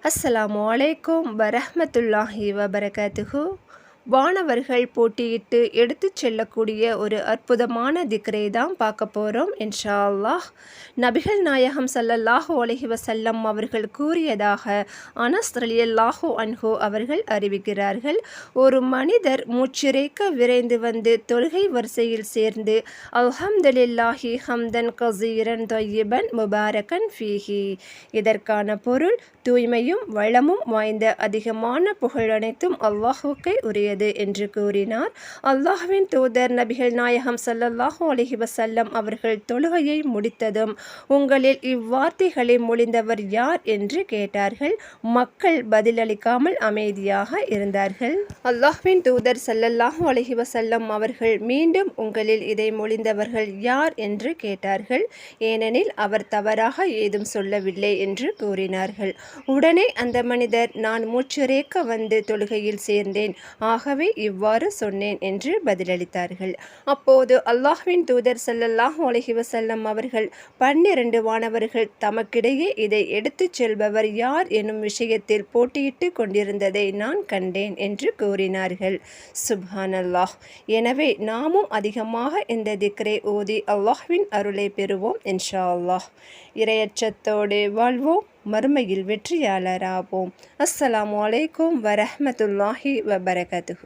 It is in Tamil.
அஸ்ஸலாமு அலைக்கும் வரஹ்மத்துல்லாஹி வபரகாத்துஹு. வானவர்கள் போட்டியிட்டு எடுத்துச் செல்லக்கூடிய ஒரு அற்புதமான திக்ரை தான் பார்க்க போகிறோம் இன்ஷா அல்லாஹ். நபிகள் நாயகம் ஸல்லல்லாஹு அலைஹி வஸல்லம் அவர்கள் கூறியதாக அனஸ் ரலியல்லாஹு அன்ஹு அவர்கள் அறிவிக்கிறார்கள். ஒரு மனிதர் மூச்சிறைக்க விரைந்து வந்து தொழுகை வரிசையில் சேர்ந்து அல்ஹம்துலில்லாஹி ஹம்தன் கஸீரன் தொய்யிபன் முபாரக்கன் ஃபீஹி. இதற்கான பொருள், தூய்மையும் வளமும் வாய்ந்த அதிகமான புகழ் அனைத்தும் அல்லாஹுக்கே உரியது என்று கூறினார். அல்லாஹ்வின் தூதர் நபிகள் நாயகம் ஸல்லல்லாஹு அலைஹி வஸல்லம் அவர்கள் தொழுகையை முடித்ததும், உங்களில் இவ்வார்த்தைகளை மொழிந்தவர் யார் என்று கேட்டார்கள். மக்கள் பதிலளிக்காமல் அமைதியாக இருந்தார்கள். அல்லாஹ்வின் தூதர் ஸல்லல்லாஹு அலைஹி வஸல்லம் அவர்கள் மீண்டும் உங்களில் இதை மொழிந்தவர்கள் யார் என்று கேட்டார்கள். ஏனெனில் அவர் தவறாக ஏதும் சொல்லவில்லை என்று கூறினார்கள். உடனே அந்த மனிதர், நான் மூச்சிறைக்க வந்து தொழுகையில் சேர்ந்தேன், ஆகவே இவ்வாறு சொன்னேன் என்று பதிலளித்தார்கள். அப்போது அல்லாஹ்வின் தூதர் ஸல்லல்லாஹு அலைஹி வஸல்லம் அவர்கள், 12 வானவர்கள் தமக்கிடையே இதை எடுத்துச் செல்பவர் யார் எனும் விஷயத்தில் போட்டியிட்டு கொண்டிருந்ததை நான் கண்டேன் என்று கூறினார்கள். சுப்ஹானல்லாஹ். எனவே நாமும் அதிகமாக இந்த திக்ரை ஓதி அல்லாஹ்வின் அருளை பெறுவோம் இன்ஷா அல்லாஹ். இறையச்சத்தோடு வாழ்வோம், மறுமையில் வெற்றியாளராவோம். அஸ்ஸலாமு அலைக்கும் வரஹ்மத்துல்லாஹி வபரகாத்துஹு.